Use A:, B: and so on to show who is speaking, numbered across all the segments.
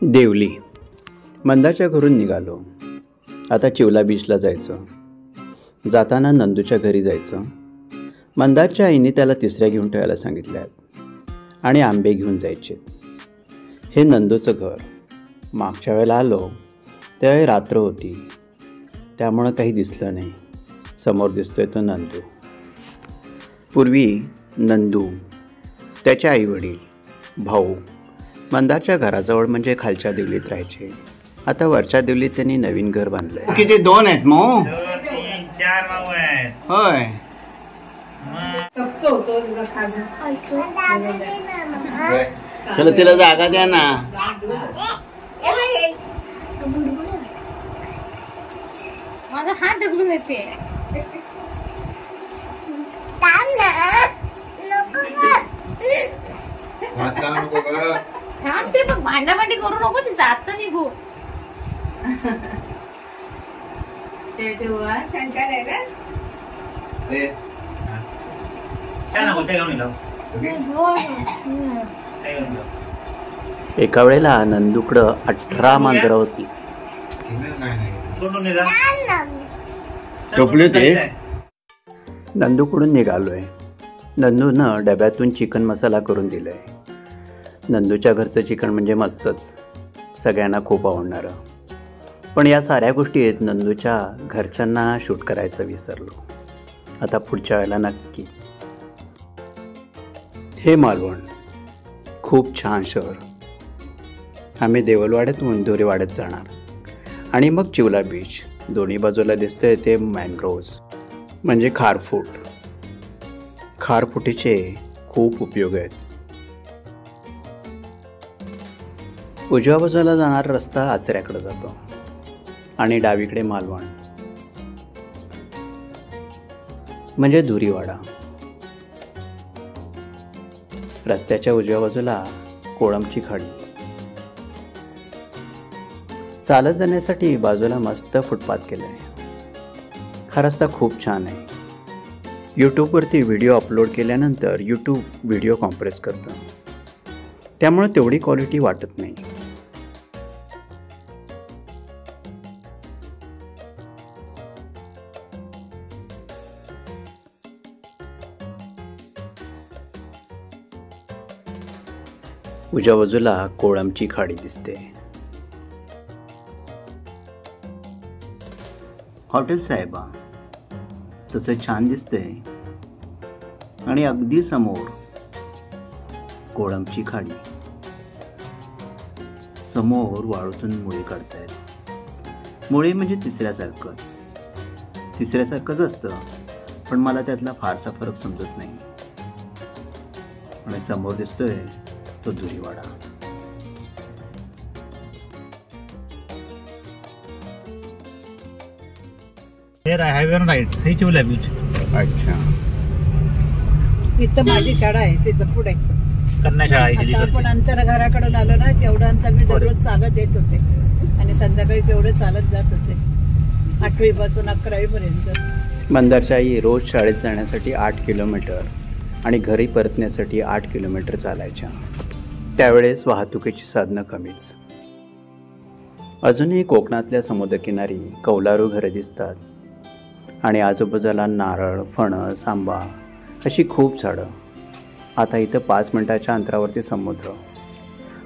A: देवली. मंदाच्या घरून निघालो. आता चिवला बीचला जायचं. जाताना नंदूच्या घरी जायचं. मंदाच्या आईने त्याला तिसऱ्या घेऊन ठेवायला सांगितल्यात आणि आंबे घेऊन जायचे. हे नंदूचं घर. मागच्या वेळेला आलो त्यावेळी रात्र होती, त्यामुळं काही दिसलं नाही. समोर दिसतोय तो नंदू. पूर्वी नंदू, त्याचे आईवडील, भाऊ मंदाच्या घराजवळ म्हणजे खालच्या देवलीत राहायचे. आता वरच्या देवलीत त्यांनी नवीन घर बांधलंय. किती दोन आहेत मग?
B: 4 भाऊ आहेत.
A: होय. चला तिला जागा द्या ना.
C: माझा हात ढकलून येते. ते बघ भांडाभांडी करू नको, ती जात निघू.
A: एका वेळेला नंदूकडं 18 मांजरं होती. नंदूकडून निघालोय. नंदूनं डब्यातून चिकन मसाला करून दिलाय. नंदूच्या घरचं चिकन म्हणजे मस्तच, सगळ्यांना खूप आवडणारं. पण या साऱ्या गोष्टी आहेत नंदूच्या घरच्यांना शूट करायचं विसरलो. आता पुढच्या वेळेला नक्की. हे मालवण खूप छान शहर. आम्ही देवलवाड्यातून दोरीवाड्यात जाणार आणि मग चिवला बीच. दोन्ही बाजूला दिसतंय ते मॅनग्रोव्ज म्हणजे खारफूट. खारफुटीचे खूप उपयोग आहेत. उजव्या बाजूला जाणारा रस्ता आचऱ्याकडे जातो आणि डावीकडे मालवण म्हणजे दोरीवाडा. रस्त्याच्या उजव्या बाजूला कोळमची खाडी. चालत जाण्यासाठी बाजूला मस्त फुटपाथ केलाय. हा रस्ता खूप छान आहे. यूट्यूबवरती व्हिडिओ अपलोड केल्यानंतर यूट्यूब व्हिडिओ कॉम्प्रेस करतं, त्यामुळे तेवढी क्वालिटी वाटत नाही. उजव्या बाजूला कोळमची खाडी दिसते. हॉटेल साहेबा तसं छान दिसतंय आणि अगदी समोर कोळमची खाडी. समोर वाळूतून मुळे काढतायत. मुळे म्हणजे तिसऱ्यासारखंच असतं, पण मला त्यातला फारसा फरक समजत नाही. आणि समोर दिसतोय तो दोरीवाडा.
B: हायवेवर राईट हे चिवला बीच.
A: अच्छा.
D: इथं माझी शाळा आहे, तिथं पुढे
B: कन्या शाळा आहे.
D: आपण अंतर घराकडून आलो ना, तेवढं अंतर मी दररोज चालत येत होते आणि संध्याकाळी तेवढे चालत जात होते 8वी पासून 11वी पर्यंत.
A: मंदारच्या आई रोज शाळेत जाण्यासाठी 8 किलोमीटर आणि घरी परतण्यासाठी 8 किलोमीटर चालायच्या. त्यावेळेस वाहतुकीची साधनं कमीच. अजूनही कोकणातल्या समुद्रकिनारी कौलारू घरं दिसतात आणि आजूबाजूला नारळ, फणस, आंबा अशी खूप झाडं. आता इथं 5 मिनिटाच्या अंतरावरती समुद्र.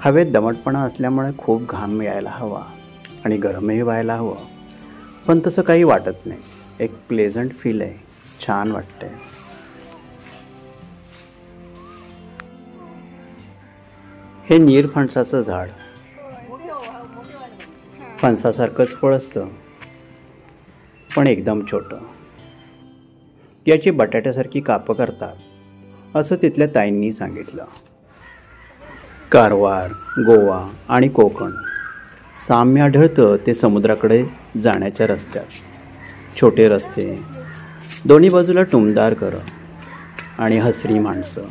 A: हवेत दमटपणा असल्यामुळे खूप घाम यायला हवा आणि गरमही व्हायला हवं, पण तसं काही वाटत नाही. एक प्लेझंट फील आहे, छान वाटतंय. हे नीरफणसाचं झाड. फणसासारखंच फळ असतं, पण एकदम छोटं. याची बटाट्यासारखी कापं करतात असं तिथल्या ताईंनी सांगितलं. कारवार, गोवा आणि कोकण साम्य आढळतं ते समुद्राकडे जाण्याच्या रस्त्यात. छोटे रस्ते, दोन्ही बाजूला टुमदार घरं आणि हसरी माणसं.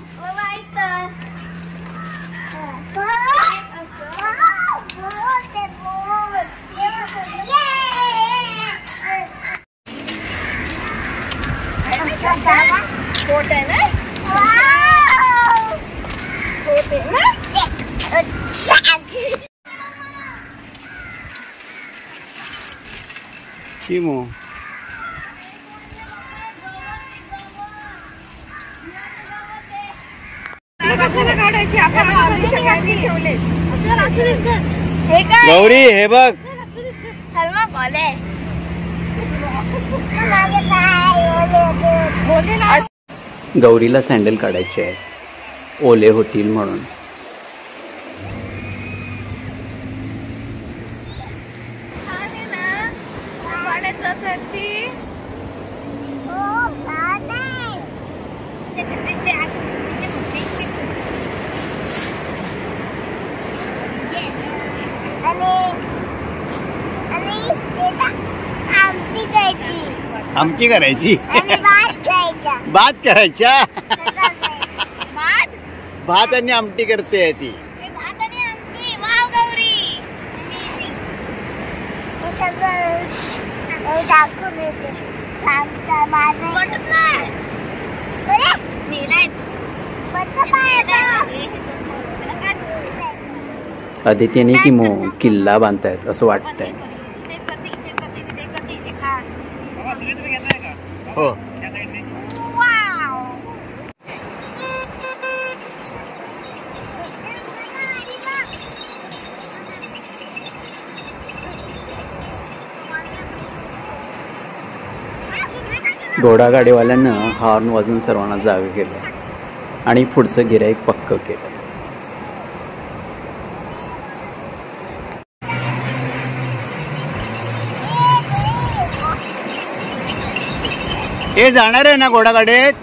A: चिमू
C: कशाला काढायची आपण ऑलरेडी सगळ्यांनी ठेवले. हे काय
A: गौरी हे बघ
C: थर्माकोल आहे.
A: गौरीला सँडल काढायचे आहेत ओले होतील म्हणून. आमटी करायची भात करायच्या भात आणि आमटी करते ती. आदित्यने की किल्ला बांधतायत असं वाटतंय. हो घोडागाडीवाल्यानं हॉर्न वाजून सर्वांना जागे केलं आणि पुढचं गिऱ्हाईक पक्क केलं. हे जाणार आहे ना घोडागाडीत.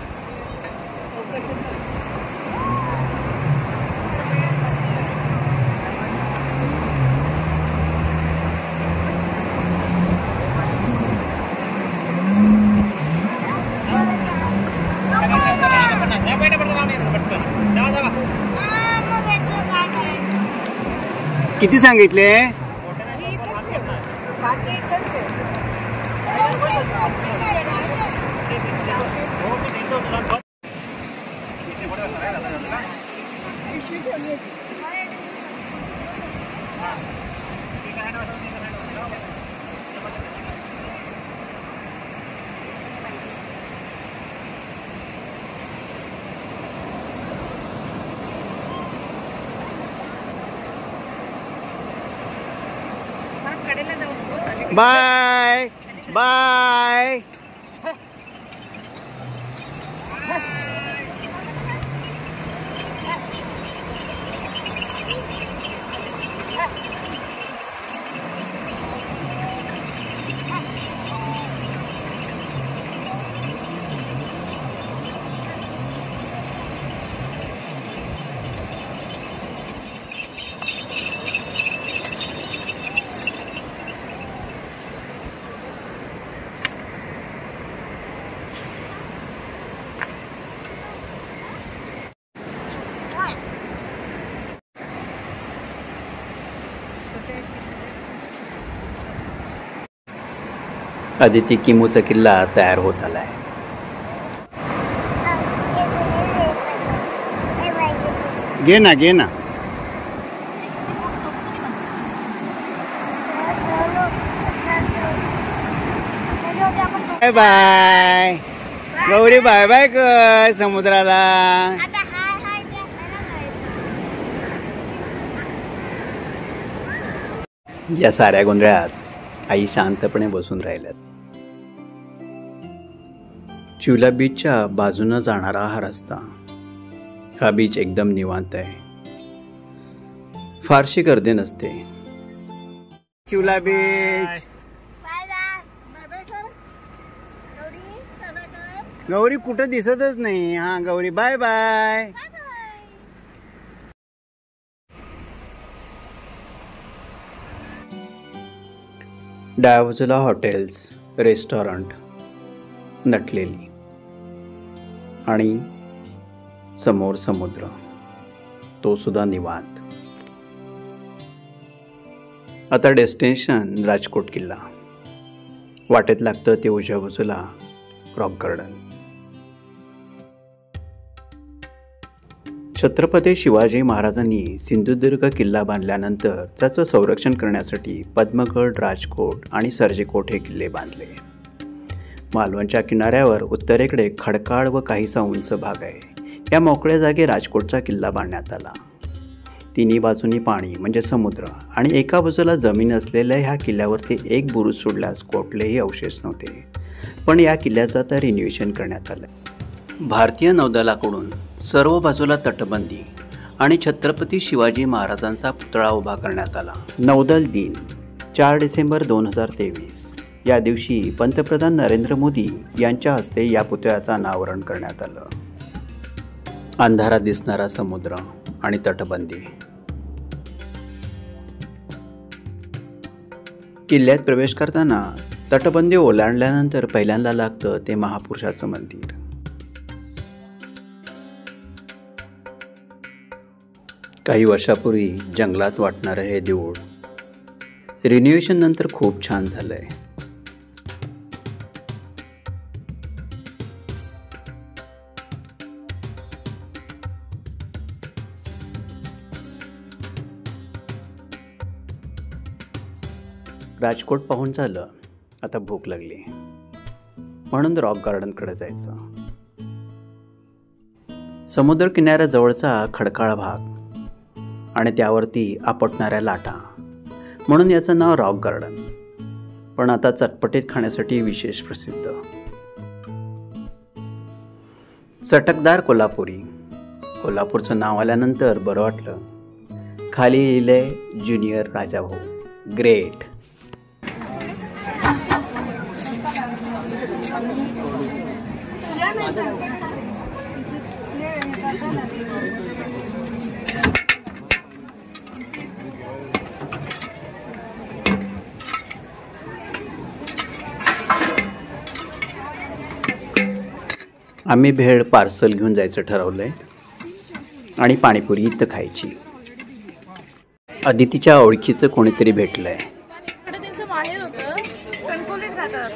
A: किती सांगितले. Bye bye. आदिती किमूचा किल्ला तयार होत आलाय. घे ना घे ना. Bye bye Gauri bye bye कर समुद्राला. या साऱ्या गोंधळात आई शांतपणे बसून राहिल्यात. चिवला बीचच्या बाजूनं जाणारा हा रस्ता. हा बीच एकदम निवांत आहे. फारशी गर्दी नसते. चिवला बीच. गौरी कुठं दिसतच नाही. हा गौरी बाय बाय. डाव्या बाजूला हॉटेल्स रेस्टॉरंट नटलेली आणि समोर समुद्र, तो सुद्धा निवांत. आता डेस्टिनेशन राजकोट किल्ला. वाटेत लागतं ते उजव्या बाजूला रॉक गार्डन. छत्रपती शिवाजी महाराजांनी सिंधुदुर्ग किल्ला बांधल्यानंतर त्याचं संरक्षण करण्यासाठी पद्मगड, राजकोट आणि सर्जेकोट हे किल्ले बांधले. मालवणच्या किनाऱ्यावर उत्तरेकडे खडकाळ व काहीसा उंच भाग आहे. या मोकळ्या जागी राजकोटचा किल्ला बांधण्यात आला. तिन्ही बाजूनी पाणी म्हणजे समुद्र आणि एका बाजूला जमीन असलेल्या ह्या किल्ल्यावरती एक बुरुज सोडल्यास कुठलेही अवशेष नव्हते. पण या किल्ल्याचं आता रिनोव्हेशन करण्यात आलं. भारतीय नौदलाकडून सर्व बाजूला तटबंदी आणि छत्रपती शिवाजी महाराजांचा पुतळा उभा करण्यात आला. नौदल दिन 4 डिसेंबर 2023 या दिवशी पंतप्रधान नरेंद्र मोदी यांच्या हस्ते या पुतळ्याचं अनावरण करण्यात आलं. अंधारात दिसणारा समुद्र आणि तटबंदी. किल्ल्यात प्रवेश करताना तटबंदी ओलांडल्यानंतर पहिल्यांदा लागतं ते महापुरुषाचं मंदिर. काही वर्षापूर्वी जंगलात वाटणारं हे देऊळ रिनोव्हेशन नंतर खूप छान झालंय. राजकोट पाहून झालं, आता भूक लागली म्हणून रॉक गार्डनकडे जायचं. समुद्र किनाऱ्याजवळचा खडकाळ भाग आणि त्यावरती आपटणाऱ्या लाटा म्हणून याचं नाव रॉक गार्डन. पण आता चटपटीत खाण्यासाठी विशेष प्रसिद्ध. चटकदार कोल्हापुरी. कोल्हापूरचं नाव आल्यानंतर बरं वाटलं. खाली लिहिलंय ज्युनियर राजाभाऊ ग्रेट. आम्ही भेळ पार्सल घेऊन जायचं ठरवलंय आणि पाणीपुरी इथं खायची. अदितीच्या ओळखीचं कोणीतरी भेटलंय.
C: त्यांचं माहेर होतं, कणकवलीत राहतात.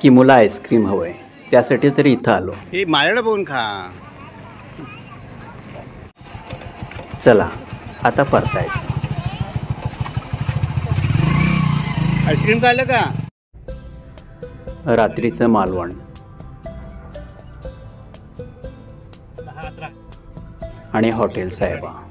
A: किमूला आईस्क्रीम हवंय, त्यासाठी तरी इथं आलो. हे माझ्याकडे बघून खा. चला आता परतायचं. आईस्क्रीम खाल्लं का? रात्रीचं मालवण आणि हॉटेल साहेबा.